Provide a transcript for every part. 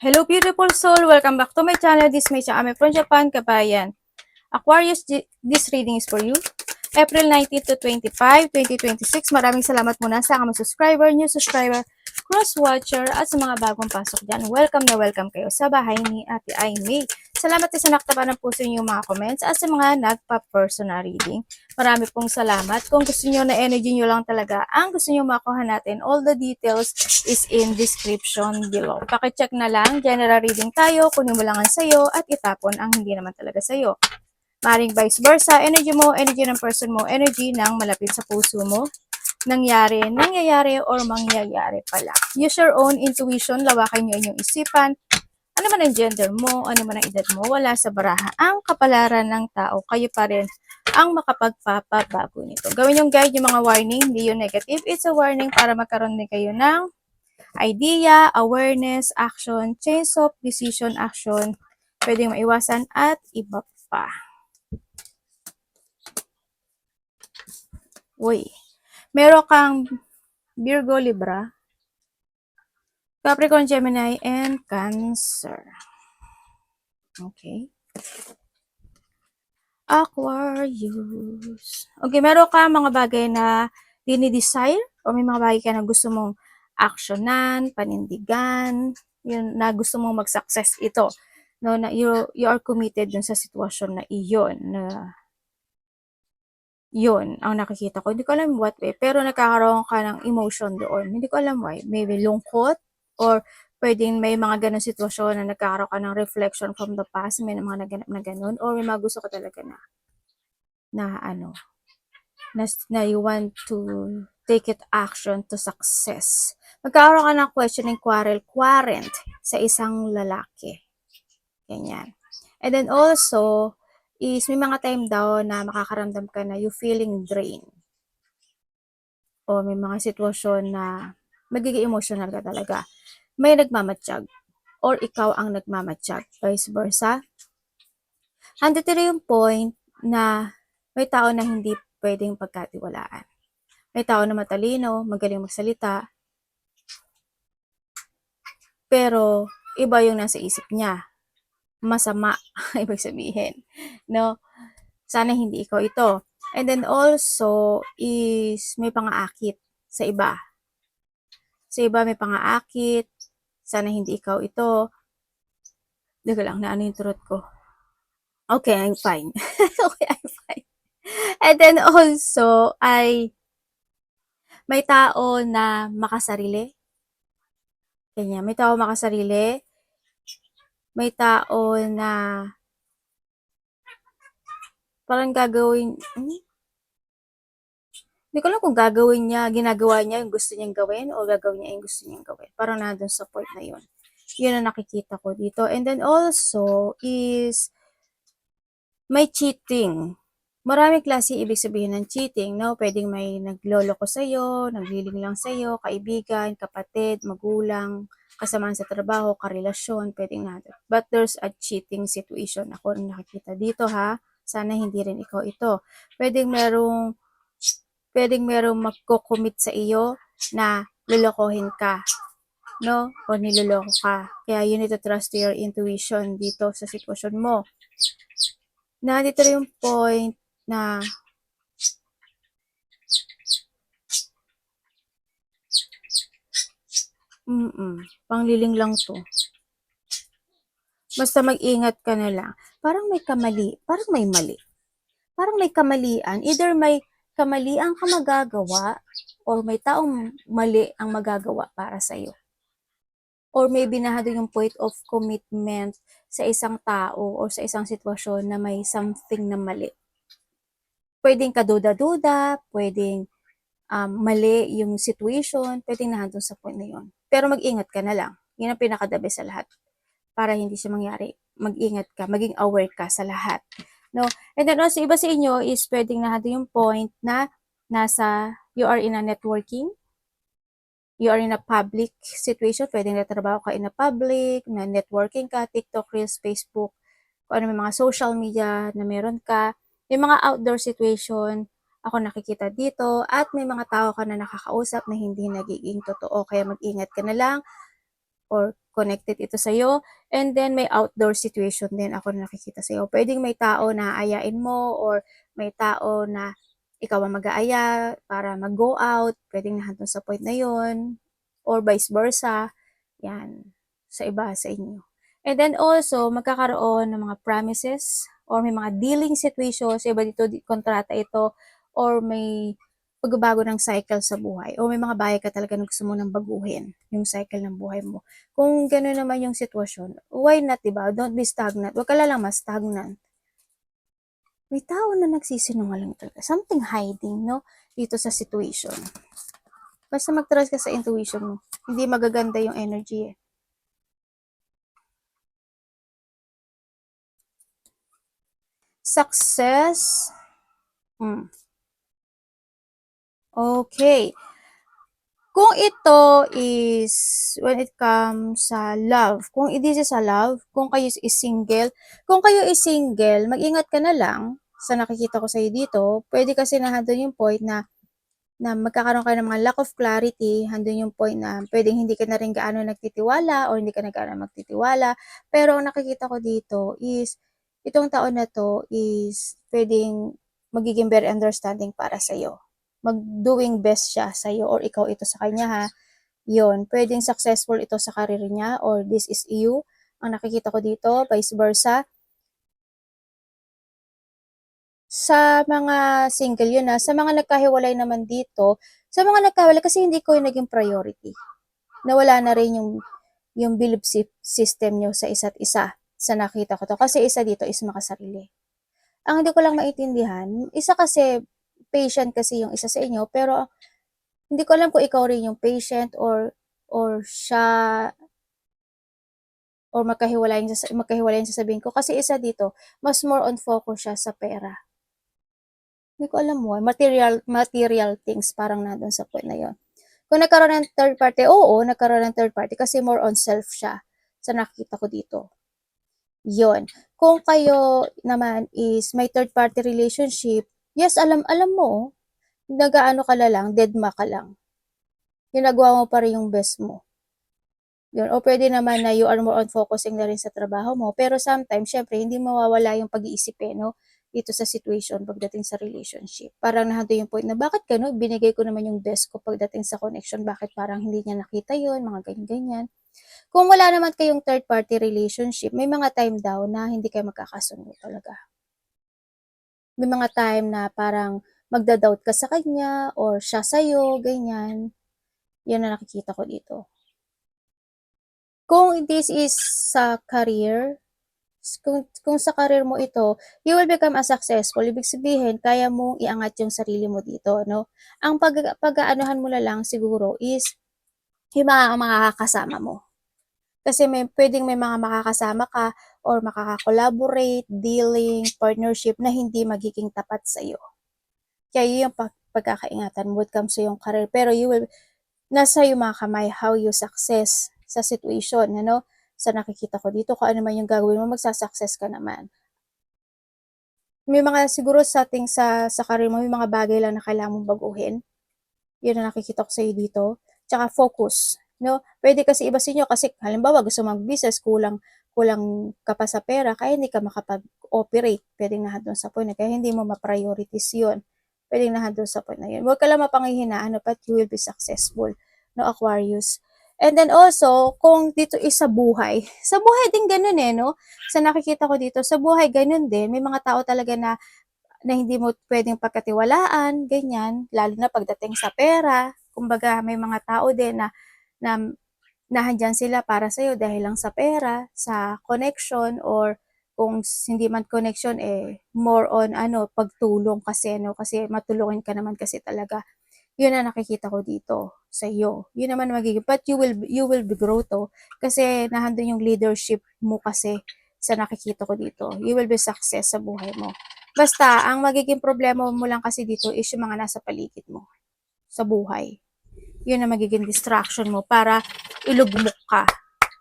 Hello beautiful soul! Welcome back to my channel. This is May Ame from Japan, Kabayan. Aquarius, this reading is for you. April 19 to 25, 2026. Maraming salamat muna sa mga subscriber, new subscriber, cross-watcher, at sa mga bagong pasok dyan. Welcome na welcome kayo sa bahay ni Ate Aimee. Salamat din sa nakatapan ng puso niyo mga comments at sa mga nagpa-personal reading. Marami pong salamat. Kung gusto niyo na energy niyo lang talaga, ang gusto niyo makuha natin, all the details is in description below. Pakicheck na lang, general reading tayo, kunin mo lang ang sayo at itapon ang hindi naman talaga sayo. Maring vice versa, energy mo, energy ng person mo, energy ng malapit sa puso mo, nangyayari or mangyayari pala. Use your own intuition, lawakan nyo inyong isipan. Ano man ang gender mo, ano man ang edad mo, wala sa baraha. Ang kapalaran ng tao, kayo pa rin ang makapagpapabago nito. Gawin yung guide, yung mga warning, hindi yung negative. It's a warning para magkaroon din kayo ng idea, awareness, action, change of decision, action, pwedeng maiwasan at iba pa. Uy, meron kang Virgo, Libra, Capricorn, Gemini, and Cancer. Okay. Aquarius. Okay, meron ka mga bagay na dinidesire o may mga bagay ka na gusto mong aksyonan, panindigan, yun na gusto mong mag-success ito. No, na you are committed dun sa sitwasyon na iyon na yun ang nakikita ko. Hindi ko alam what way, pero nagkakaroon ka ng emotion doon. Hindi ko alam why. Maybe lungkot or pwedeng may mga ganun sitwasyon na nagkakaroon ka ng reflection from the past, may mga naganap na ganun, or may mga gusto ka talaga na you want to take it action to success. Magkakaroon ka ng questioning quarrel sa isang lalaki. Ganyan. And then also, is may mga time daw na makakaramdam ka na you feeling drained. O may mga sitwasyon na magiging emotional ka talaga. May nagmamatsyag or ikaw ang nagmamatsyag, vice versa. Andito na yung point na may tao na hindi pwedeng pagkatiwalaan. May tao na matalino, magaling magsalita, pero iba yung nasa isip niya. Masama, ibig sabihin. No? Sana hindi ikaw ito. And then also is may pang-aakit sa iba. Sa iba may pang-aakit. Sana hindi ikaw ito. Diga lang, na ano yung truth ko. Okay, I'm fine. Okay, I'm fine. And then also ay may tao na makasarili. Kanya, may tao makasarili. May tao na parang gagawin, hindi ko alam kung gagawin niya, ginagawa niya yung gusto niyang gawin o gagawin niya yung gusto niyang gawin. Parang nandun sa point na yun. Yun ang nakikita ko dito. And then also is may cheating. Maraming klase ibig sabihin ng cheating, no? Pwedeng may nagloloko sa'yo, nagliling lang sa'yo, kaibigan, kapatid, magulang, kasamaan sa trabaho, karelasyon, pwedeng natin. But there's a cheating situation. Ako ang nakikita dito, ha? Sana hindi rin ikaw ito. Pwedeng merong magko-commit sa iyo na lolokohin ka, no? O niloloko ka. Kaya you need to trust your intuition dito sa sitwasyon mo. Na dito yung point na pangliling lang to. Basta mag-ingat ka na lang. Parang may kamali, parang may mali. Parang may kamalian. Either may kamalian ka magagawa or may taong mali ang magagawa para sa'yo. Or maybe nahado yung point of commitment sa isang tao or sa isang sitwasyon na may something na mali. Pwedeng kaduda-duda, pwedeng mali yung situation, pwedeng nandun sa point na yun. Pero mag-ingat ka na lang. Yun ang pinakadabi sa lahat. Para hindi siya mangyari. Mag-ingat ka, maging aware ka sa lahat. No? And then also, iba sa inyo is pwedeng nandun yung point na you are in a networking, you are in a public situation, pwedeng natrabaho ka in a public, na networking ka, TikTok, Reels, Facebook, kung ano may mga social media na meron ka, may mga outdoor situation, ako nakikita dito, at may mga tao ka na nakakausap na hindi nagiging totoo, kaya mag-ingat ka na lang, or connected ito sa'yo. And then, may outdoor situation din ako na nakikita sa'yo. Pwedeng may tao na aayain mo or may tao na ikaw ang mag-aaya para mag-go out. Pwedeng nandun sa point na yon or vice versa. Yan. Sa iba, sa inyo. And then also, magkakaroon ng mga promises or may mga dealing situations. Iba dito, kontrata ito or may pagbabago ng cycle sa buhay o may mga bagay ka talaga na gusto mo nang baguhin yung cycle ng buhay mo. Kung gano'n naman yung sitwasyon, why not, diba? Don't be stagnant. Huwag ka lang mas stagnant. May tao na nagsisinungaling talaga. Something hiding, no? Dito sa situation. Basta mag-trust ka sa intuition mo. Hindi magaganda yung energy eh. Success. Okay. Kung ito is, when it comes sa love, kung this is a love, kung kayo is single, mag-ingat ka na lang sa nakikita ko sa'yo dito. Pwede kasi na handun yung point na magkakaroon ka ng mga lack of clarity, handun yung point na pwedeng hindi ka na rin gaano nagtitiwala or hindi ka na gaano magtitiwala. Pero ang nakikita ko dito is, itong taon na to is pwedeng magiging very understanding para sa'yo. Mag-doing best siya sa'yo or ikaw ito sa kanya ha. Yun, pwedeng successful ito sa career niya or this is you. Ang nakikita ko dito, vice versa. Sa mga single yun ha. Sa mga nagkahiwalay naman dito, sa mga nagkahiwalay kasi hindi ko yung naging priority. Nawala na rin yung belief system nyo sa isa't isa sa nakita ko to. Kasi isa dito is makasarili. Ang hindi ko lang maintindihan, isa kasi patient kasi yung isa sa inyo, pero hindi ko alam kung ikaw rin yung patient or siya or magkahiwalayan sasabihin ko. Kasi isa dito, mas more on focus siya sa pera. Hindi ko alam mo, material things parang nandun sa point na yon. Kung nagkaroon ng third party, oo, nagkaroon ng third party kasi more on self siya sa nakita ko dito. Yon. Kung kayo naman is may third party relationship, yes, alam mo, nagaano ka lang, deadma ka lang. Ginagawa mo pa rin yung best mo. Yun. O pwede naman na you are more on focusing na rin sa trabaho mo. Pero sometimes, syempre, hindi mawawala yung pag-iisip no? Dito sa situation pagdating sa relationship. Parang nahando yung point na bakit gano'n? Binigay ko naman yung best ko pagdating sa connection. Bakit parang hindi niya nakita yun? Mga ganyan-ganyan. Kung wala naman kayong third party relationship, may mga time daw na hindi kayo magkakasundo talaga. May mga time na parang magda-doubt ka sa kanya or siya sa'yo, ganyan. Yan na nakikita ko dito. Kung this is sa career, kung sa career mo ito, you will become a successful. Ibig sabihin, kaya mong iangat yung sarili mo dito, no? Ang pag-aanuhan mo na lang siguro is yung mga makakasama mo. Kasi pwedeng may mga makakasama ka or makaka-collaborate, dealing, partnership na hindi magiging tapat sa iyo. Kaya yun yung pagkakaingatan mo when it comes to yung career. Pero nasa yung mga kamay how you success sa situation, ano? Sa nakikita ko dito, kung ano man yung gagawin mo, magsasucess ka naman. May mga siguro sa career mo, may mga bagay lang na kailangan mong baguhin. Yun ang nakikita ko sa iyo dito. Tsaka focus, no? Pwede kasi iba sa inyo kasi halimbawa gusto mag-business, kulang ka pa sa pera, kaya hindi ka makapag-operate. Pwedeng nahadon sa point na kaya hindi mo ma-priorities yun. Pwedeng nahadon sa point na yun. Huwag ka lang mapanghihinaan, but you will be successful, no, Aquarius? And then also, kung dito is sa buhay din ganun no? Sa nakikita ko dito, sa buhay ganun din. May mga tao talaga na hindi mo pwedeng pagkatiwalaan, ganyan, lalo na pagdating sa pera. Kumbaga, may mga tao din na nahandyan sila para sa'yo dahil lang sa pera, sa connection, or kung hindi man connection, more on pagtulong kasi, no? Kasi matulungin ka naman kasi talaga. Yun na nakikita ko dito sa iyo. Yun naman magiging, but you will be grow to kasi nahandun yung leadership mo kasi sa nakikita ko dito. You will be success sa buhay mo. Basta, ang magiging problema mo lang kasi dito is yung mga nasa paligid mo sa buhay. Yun ang magiging distraction mo para ilugmok ka.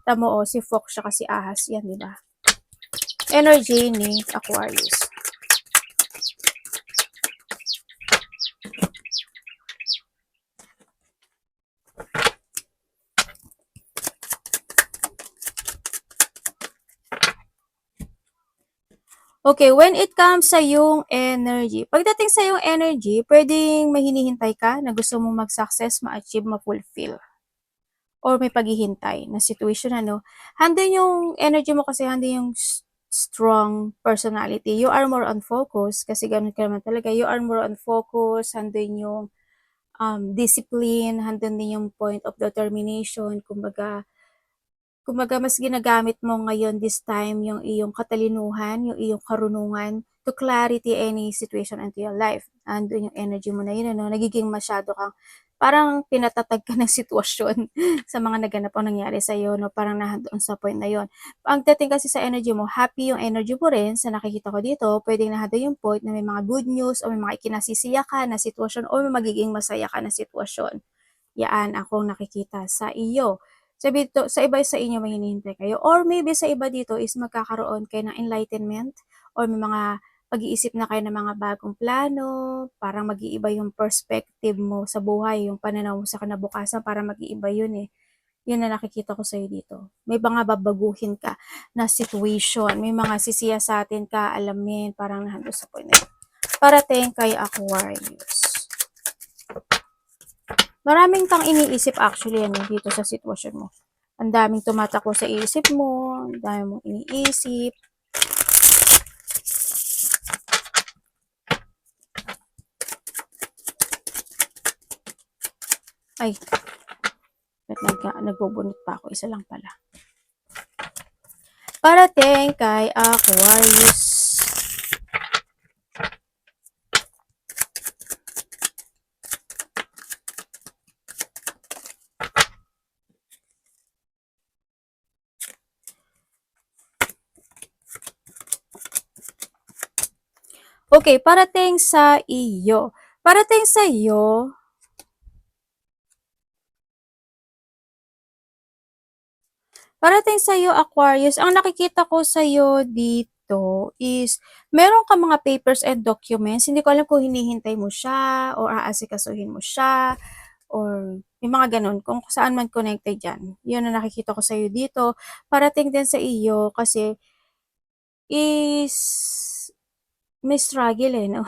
Tamo si Fox siya kasi ahas yan, di ba? Energy ni Aquarius. Okay, when it comes sa yung energy, pagdating sa yung energy, pwedeng may hinihintay ka na gusto mong mag-success, ma-achieve, ma-fulfill, or may paghihintay na situation, ano. Handin yung energy mo kasi handin yung strong personality. You are more on focus kasi ganun ka naman talaga. You are more on focus, handin yung discipline, handin din yung point of determination. Kumbaga mas ginagamit mo ngayon this time yung iyong katalinuhan, yung iyong karunungan to clarity any situation into your life. Andun yung energy mo na yun, ano, nagiging masyado kang parang pinatatag ka ng sitwasyon sa mga naganap o nangyari sa'yo, no? Parang nahandoon sa point na yun. Ang dating kasi sa energy mo, happy yung energy mo rin sa nakikita ko dito, pwedeng nahandoon yung point na may mga good news o may mga ikinasisiya ka na sitwasyon o may magiging masaya ka na sitwasyon. Yaan akong nakikita sa iyo. Sabi to, sa iba sa inyo may hinihintay kayo or maybe sa iba dito is magkakaroon kayo ng enlightenment or may mga pag-iisip na kayo ng mga bagong plano, parang mag-iiba yung perspective mo sa buhay, yung pananaw mo sa kinabukasan, para mag-iiba yun eh. Yun na nakikita ko sa'yo dito. May mga babaguhin ka na situation, may mga sisiyasatin ka, alamin, parang nahando sa point na yun. Parating kay Aquarius. Maraming kang iniisip actually ano, dito sa sitwasyon mo. Ang daming tumatakbo sa isip mo, ang dami mong iniisip. Ay, nagbubunot pa ako, isa lang pala. Parating kay Aquarius. Okay, parating sa iyo. Parating sa iyo, parating sa iyo Aquarius, ang nakikita ko sa iyo dito is meron ka mga papers and documents. Hindi ko alam kung hinihintay mo siya or aasikasuhin mo siya or may mga ganun, kung saan man connected dyan. Yun ang nakikita ko sa iyo dito. Parating din sa iyo kasi is may struggle eh, no?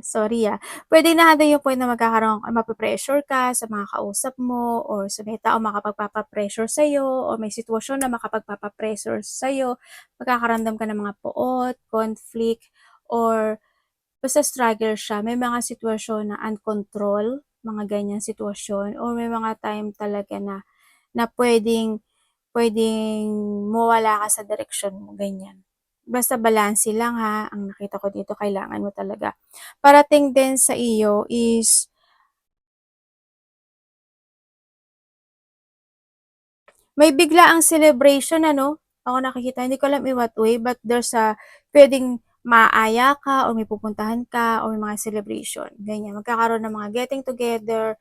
Sorry Pwede na handa yung point na magkakaroon, mape-pressure ka sa mga kausap mo or sa may tao makapagpapa-pressure sa'yo or may sitwasyon na makapagpapa-pressure sa'yo. Magkakaramdam ka ng mga poot, conflict, or basta struggle siya. May mga sitwasyon na uncontrol, mga ganyan sitwasyon, or may mga time talaga na pwedeng mawala ka sa direksyon mo, ganyan. Basta balanse lang ang nakita ko dito, kailangan mo talaga. Parating din sa iyo is may bigla ang celebration, ano? Ako nakikita, hindi ko alam in what way, but there's pwedeng maaya ka, o may pupuntahan ka, o may mga celebration. Ganyan. Magkakaroon ng mga getting together,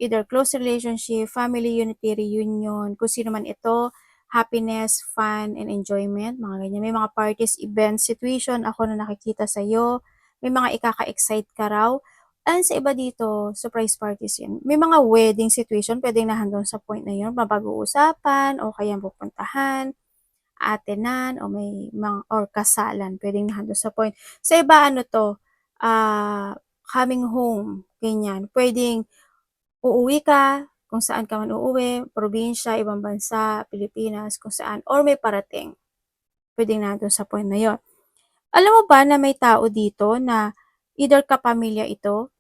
either close relationship, family unity, reunion, kung sino man ito, happiness, fun, and enjoyment, mga ganyan. May mga parties, events, situation, ako na nakikita sa'yo. May mga ikaka-excite ka raw. And sa iba dito, surprise parties yan. May mga wedding situation, pwedeng nahandon sa point na yun, mapag-uusapan, o kaya pupuntahan, atenan, o may mga, or kasalan, pwedeng nahandon sa point. Sa iba, ano to, coming home, ganyan. Pwedeng uuwi ka, kung saan ka man uuwi, probinsya, ibang bansa, Pilipinas, kung saan, or may parating. Pwedeng nandun sa point na yon. Alam mo ba na may tao dito na either kapamilya ito,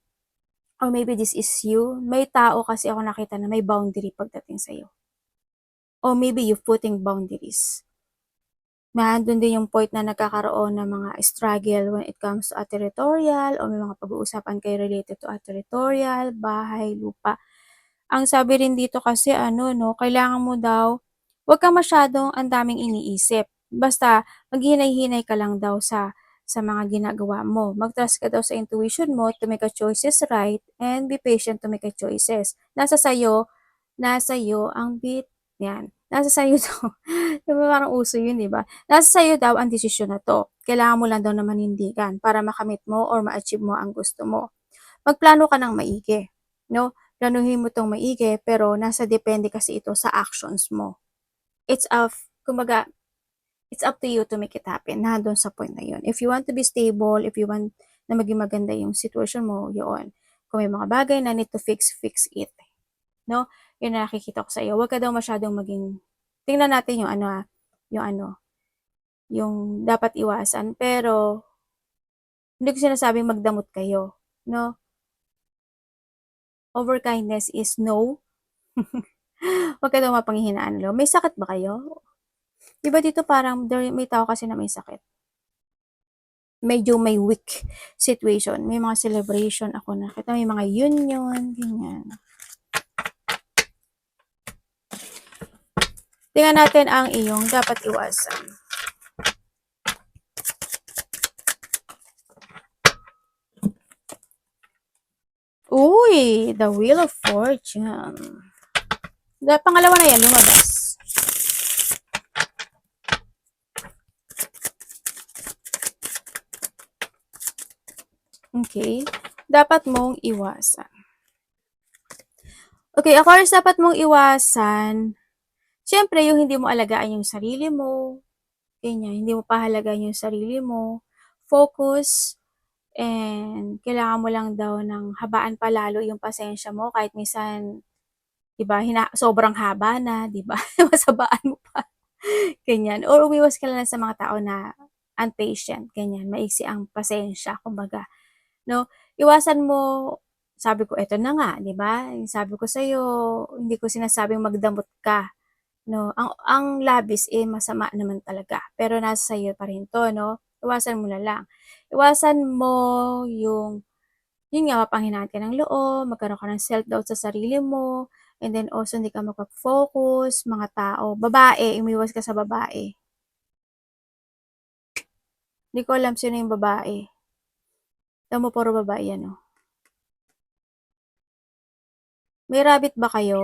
or maybe this is you, may tao kasi ako nakita na may boundary pagdating sa'yo. Or maybe you putting boundaries. Nandun din yung point na nagkakaroon ng mga struggle when it comes to a territorial, o may mga pag-uusapan kayo related to a territorial, bahay, lupa. Ang sabi rin dito kasi ano 'no, kailangan mo daw, 'wag kang masyadong ang daming iniisip. Basta maghinay-hinay ka lang daw sa mga ginagawa mo. Mag-trust ka daw sa intuition mo to make a choices right and be patient to make a choices. Nasa sa'yo ang beat, 'yan. Nasa sa'yo daw, 'di ba parang uso 'yun, 'di ba? Nasa sa'yo daw ang desisyon na 'to. Kailangan mo lang daw na manindigan para makamit mo or ma-achieve mo ang gusto mo. Magplano ka ng maigi, 'no? Planuhin mo 'tong maigi, pero nasa depende kasi ito sa actions mo. It's kumbaga it's up to you to make it happen. Nandun sa point na yun. If you want to be stable, if you want na maging maganda yung situation mo, yun. Kung may mga bagay na need to fix, fix it. No? Yun na nakikita ko sa iyo. Huwag ka daw masyadong maging, tingnan natin yung yung dapat iwasan. Pero, hindi ko sinasabing magdamot kayo. No? Over kindness is no. Huwag ka daw mapanghihinaan. May sakit ba kayo? Diba dito parang may tao kasi na may sakit. Medyo may weak situation. May mga celebration ako nakita. May mga union, ganyan. Tingnan natin ang iyong dapat iwasan. Uy, the Wheel of Fortune. Pangalawa na yan, lumabas. Okay. Dapat mong iwasan. Okay, Aquarius, dapat mong iwasan. Siyempre, yung hindi mo alagaan yung sarili mo. Ganyan, hindi mo pahalagaan yung sarili mo. Focus. And kailangan mo lang daw ng habaan pa lalo yung pasensya mo. Kahit minsan, diba, sobrang haba na, diba? Masabaan mo pa. Ganyan. Or umiwas ka lang sa mga tao na impatient. Ganyan. Maiksi ang pasensya, kumbaga. No? Iwasan mo, sabi ko, eto na nga, di ba? Sabi ko sa'yo, hindi ko sinasabing magdamot ka. No? Ang labis, masama naman talaga. Pero nasa sa'yo pa rin to, no? Iwasan mo na lang. Iwasan mo yung, yun nga, mapanghinaan ka ng loob, magkaroon ka ng self-doubt sa sarili mo, and then also hindi ka makapag-focus, mga tao, babae, umiwas ka sa babae. Hindi ko alam sino yung babae. Alam mo, puro babae yan, no? May rabbit ba kayo?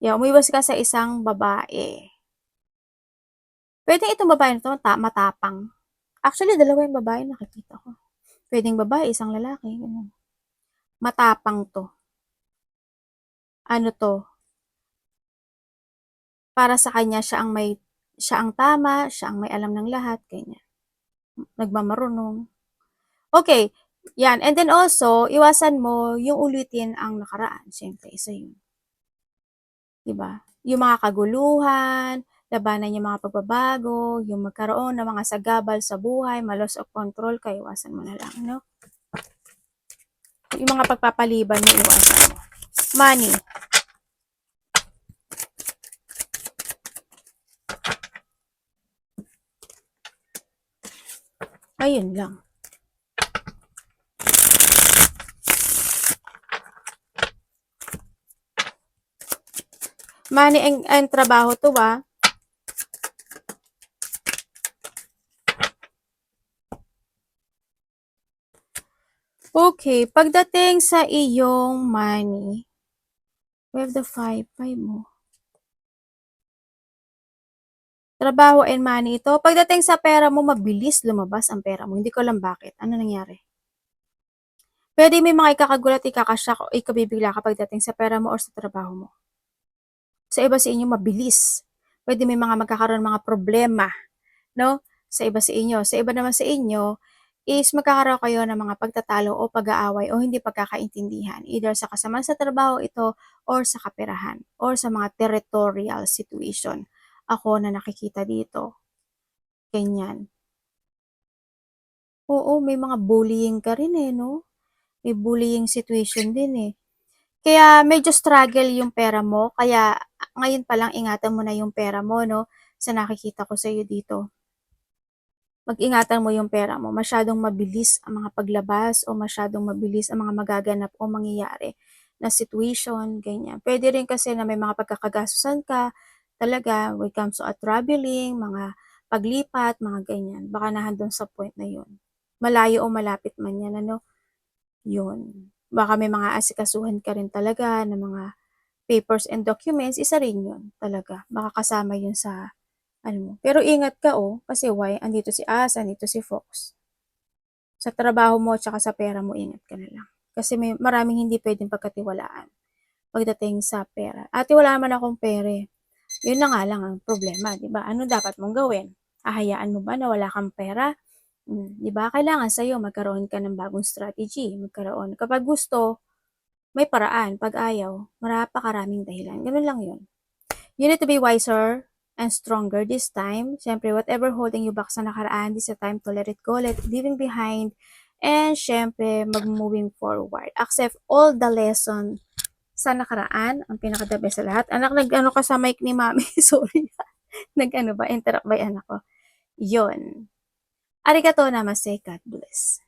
Yeah, umiwas ka sa isang babae. Pwede itong babae na ito, matapang. Actually, dalawa yung babae nakikita ko. Pwedeng babae, isang lalaki. Ganun. Matapang to. Ano to? Para sa kanya, siya ang tama, siya ang may alam ng lahat, ganyan. Nagmamarunong. Okay, yan. And then also, iwasan mo yung ulitin ang nakaraan. Siyempre, isa yun. Diba? Yung mga kaguluhan, labanan yung mga pagbabago, yung magkaroon ng mga sagabal sa buhay, ma-loss of control ka, iwasan mo na lang, no? Yung mga pagpapaliban mo, iwasan mo. Money. Ayun lang. Money and trabaho to ba? Okay, pagdating sa iyong money, we have the 5 mo. Trabaho and money ito. Pagdating sa pera mo, mabilis lumabas ang pera mo. Hindi ko alam bakit. Ano nangyari? Pwede may mga ikakagulat, ikakashock, o ikabibigla kapag dating sa pera mo or sa trabaho mo. Sa iba sa inyo, mabilis. Pwede may mga magkakaroon mga problema, no? Sa iba sa inyo. Sa iba naman sa inyo, is magkakaroon kayo ng mga pagtatalo o pag-aaway o hindi pagkakaintindihan. Either sa kasama sa trabaho ito or sa kaperahan or sa mga territorial situation. Ako na nakikita dito. Ganyan. Oo, may mga bullying ka rin no? May bullying situation din Kaya medyo struggle yung pera mo, kaya ngayon pa lang ingatan mo na yung pera mo, no? Sa nakikita ko sa iyo dito. Mag-ingatan mo yung pera mo. Masyadong mabilis ang mga paglabas o masyadong mabilis ang mga magaganap o mangyayari na situation, ganyan. Pwede rin kasi na may mga pagkakagastusan ka talaga when it comes to traveling, mga paglipat, mga ganyan. Baka nahandun sa point na yun. Malayo o malapit man yan, ano? Yun. Baka may mga asikasuhan ka rin talaga ng mga papers and documents, isa rin yun talaga. Baka kasama yun sa ano mo. Pero ingat ka kasi why? Andito si As, andito si Fox. Sa trabaho mo at sa pera mo, ingat ka na lang. Kasi may maraming hindi pwedeng pagkatiwalaan pagdating sa pera. Ate, wala naman akong pere. Yun na nga lang ang problema, 'di ba? Ano dapat mong gawin? Hahayaan mo ba na wala kang pera? 'Di ba? Kailangan sa'yo magkaroon ka ng bagong strategy, kapag gusto, may paraan, 'pag ayaw, napakaraming dahilan, gano'n lang 'yun. You need to be wiser and stronger this time. Siyempre, whatever holding you back sa nakaraan, this is the time to let it go, leaving behind, and siyempre, mag-moving forward. Accept all the lesson sa nakaraan, ang pinaka-the best sa lahat. Anak, nag-ano ka sa mic ni mami, sorry. Nag-ano ba, interrupt ba yung anak ko? Yun. Arigato namaste, God bless.